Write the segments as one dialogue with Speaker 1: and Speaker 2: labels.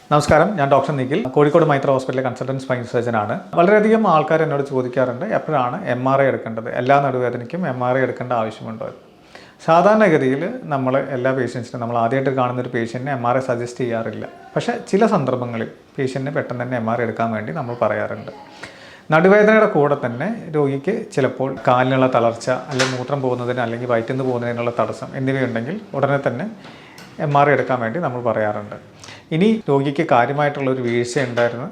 Speaker 1: നമസ്കാരം, ഞാൻ ഡോക്ടർ നിഖിൽ, കോഴിക്കോട് മൈത്ര ഹോസ്പിറ്റലിലെ കൺസൾട്ടന്റ് സ്പൈൻ സർജനാണ്. വളരെയധികം ആൾക്കാർ എന്നോട് ചോദിക്കാറുണ്ട്, എപ്പോഴാണ് MRI എടുക്കേണ്ടത്, എല്ലാ നടുവേദനയ്ക്കും MRI എടുക്കേണ്ട ആവശ്യമുണ്ടോ? സാധാരണഗതിയിൽ നമ്മൾ എല്ലാ പേഷ്യൻസിനും നമ്മൾ ആദ്യമായിട്ട് കാണുന്ന ഒരു പേഷ്യൻറ്റിന് MRI സജസ്റ്റ് ചെയ്യാറില്ല. പക്ഷേ ചില സന്ദർഭങ്ങളിൽ പേഷ്യൻറ്റിന് പെട്ടെന്ന് തന്നെ MRI എടുക്കാൻ വേണ്ടി നമ്മൾ പറയാറുണ്ട്. നടുവേദനയുടെ കൂടെ തന്നെ രോഗിക്ക് ചിലപ്പോൾ കാലിനുള്ള തളർച്ച, അല്ലെങ്കിൽ മൂത്രം പോകുന്നതിന് അല്ലെങ്കിൽ വയറ്റിൽ നിന്ന് പോകുന്നതിനുള്ള തടസ്സം എന്നിവയുണ്ടെങ്കിൽ ഉടനെ തന്നെ MRI എടുക്കാൻ വേണ്ടി നമ്മൾ പറയാറുണ്ട്. ഇനി രോഗിക്ക് കാര്യമായിട്ടുള്ളൊരു വീഴ്ച ഉണ്ടായിരുന്നു,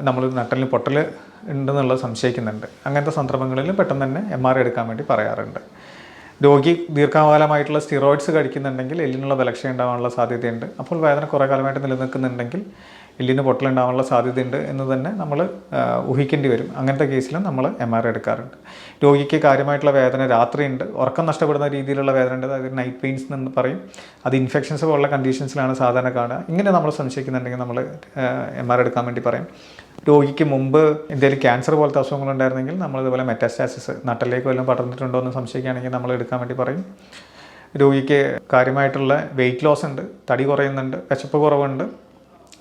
Speaker 1: നമ്മൾ നട്ടലിന് പൊട്ടൽ ഉണ്ടെന്നുള്ളത് സംശയിക്കുന്നുണ്ട്, അങ്ങനത്തെ സന്ദർഭങ്ങളിലും പെട്ടെന്ന് തന്നെ MRI എടുക്കാൻ വേണ്ടി പറയാറുണ്ട്. രോഗി ദീർഘകാലമായിട്ടുള്ള സ്റ്റിറോയിഡ്സ് കഴിക്കുന്നുണ്ടെങ്കിൽ എല്ലിനുള്ള ബലക്ഷയം ഉണ്ടാകാനുള്ള സാധ്യതയുണ്ട്. അപ്പോൾ വേദന കുറേ കാലമായിട്ട് നിലനിൽക്കുന്നുണ്ടെങ്കിൽ എല്ലിന് പൊട്ടലുണ്ടാകാനുള്ള സാധ്യതയുണ്ട് എന്ന് തന്നെ നമ്മൾ ഊഹിക്കേണ്ടി വരും. അങ്ങനത്തെ കേസിലും നമ്മൾ MRI എടുക്കാറുണ്ട്. രോഗിക്ക് കാര്യമായിട്ടുള്ള വേദന രാത്രിയുണ്ട്, ഉറക്കം നഷ്ടപ്പെടുന്ന രീതിയിലുള്ള വേദന ഉണ്ട്, അതായത് നൈറ്റ് പെയിൻസ് എന്ന് പറയും. അത് ഇൻഫെക്ഷൻസ് പോലുള്ള കണ്ടീഷൻസിലാണ് സാധാരണ കാണുക. ഇങ്ങനെ നമ്മൾ സംശയിക്കുന്നുണ്ടെങ്കിൽ നമ്മൾ MRI എടുക്കാൻ വേണ്ടി പറയും. രോഗിക്ക് മുമ്പ് എന്തെങ്കിലും ക്യാൻസർ പോലത്തെ അസുഖങ്ങളുണ്ടായിരുന്നെങ്കിൽ നമ്മളിതുപോലെ മെറ്റാസ്റ്റാസിസ് നട്ടലിലേക്ക് വല്ലതും പടർന്നിട്ടുണ്ടോ എന്ന് സംശയിക്കുകയാണെങ്കിൽ നമ്മൾ എടുക്കാൻ വേണ്ടി പറയും. രോഗിക്ക് കാര്യമായിട്ടുള്ള വെയിറ്റ് ലോസ് ഉണ്ട്, തടി കുറയുന്നുണ്ട്, വിശപ്പ് കുറവുണ്ട്,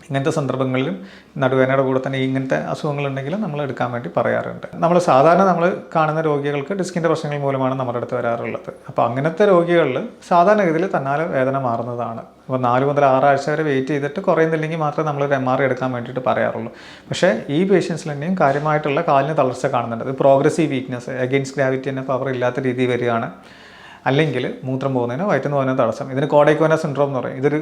Speaker 1: ഇങ്ങനത്തെ സന്ദർഭങ്ങളിലും നടുവേദനയുടെ കൂടെ തന്നെ ഇങ്ങനത്തെ അസുഖങ്ങളുണ്ടെങ്കിലും നമ്മൾ എടുക്കാൻ വേണ്ടി പറയാറുണ്ട്. സാധാരണ നമ്മൾ കാണുന്ന രോഗികൾക്ക് ഡിസ്കിൻ്റെ പ്രശ്നങ്ങൾ മൂലമാണ് നമ്മുടെ അടുത്ത് വരാറുള്ളത്. അപ്പോൾ അങ്ങനത്തെ രോഗികളിൽ സാധാരണഗതിയിൽ തന്നാലെ വേദന മാറുന്നതാണ്. അപ്പോൾ 4 മുതൽ 6 ആഴ്ച വരെ വെയിറ്റ് ചെയ്തിട്ട് കുറയുന്നില്ലെങ്കിൽ മാത്രമേ നമ്മളൊരു MRI എടുക്കാൻ വേണ്ടിയിട്ട് പറയാറുള്ളൂ. പക്ഷേ ഈ പേഷ്യൻസിൽ തന്നെയും കാര്യമായിട്ടുള്ള കാലിന് തളർച്ച കാണുന്നുണ്ട്. അത് പ്രോഗ്രസീവ് വീക്ക്നെസ്, അഗെയിൻസ്റ്റ് ഗ്രാവിറ്റി തന്നെ പവർ ഇല്ലാത്ത രീതിയിൽ വരികയാണ്, അല്ലെങ്കിൽ മൂത്രം പോകുന്നതിനോ വയറ്റിന് പോകുന്നതിനോ തടസ്സം, ഇതിന് കോഡൈക്കോന സിൻഡ്രോം എന്ന് പറയും. ഇതൊരു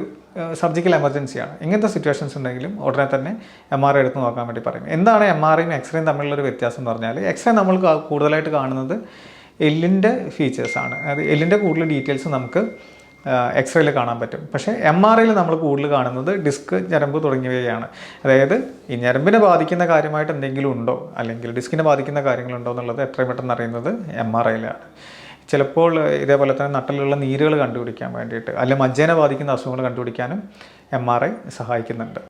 Speaker 1: സർജിക്കൽ എമർജൻസിയാണ്. ഇങ്ങനത്തെ സിറ്റുവേഷൻസ് ഉണ്ടെങ്കിലും ഉടനെ തന്നെ MRI എടുത്ത് നോക്കാൻ വേണ്ടി പറയും. എന്താണ് MRIയും എക്സ്റേയും തമ്മിലുള്ളൊരു വ്യത്യാസം എന്ന് പറഞ്ഞാൽ, എക്സ്റേ നമ്മൾ കൂടുതലായിട്ട് കാണുന്നത് എല്ലിൻ്റെ ഫീച്ചേഴ്സാണ്. അത് എല്ലിൻ്റെ കൂടുതൽ ഡീറ്റെയിൽസ് നമുക്ക് എക്സ്റേയിൽ കാണാൻ പറ്റും. പക്ഷേ MRIയിൽ നമ്മൾ കൂടുതൽ കാണുന്നത് ഡിസ്ക്, ഞരമ്പ് തുടങ്ങിയവയാണ്. അതായത് ഈ ഞരമ്പിനെ ബാധിക്കുന്ന കാര്യമായിട്ട് എന്തെങ്കിലും ഉണ്ടോ, അല്ലെങ്കിൽ ഡിസ്കിനെ ബാധിക്കുന്ന കാര്യങ്ങളുണ്ടോ എന്നുള്ളത് എത്രയും പെട്ടെന്ന് അറിയുന്നത് MRIയിലാണ്. ചിലപ്പോൾ ഇതേപോലെ തന്നെ നട്ടലിലുള്ള നീരുകൾ കണ്ടുപിടിക്കാൻ വേണ്ടിയിട്ട്, അല്ലെങ്കിൽ മജ്ജേനെ ബാധിക്കുന്ന അസുഖങ്ങൾ കണ്ടുപിടിക്കാനും MRI സഹായിക്കുന്നുണ്ട്.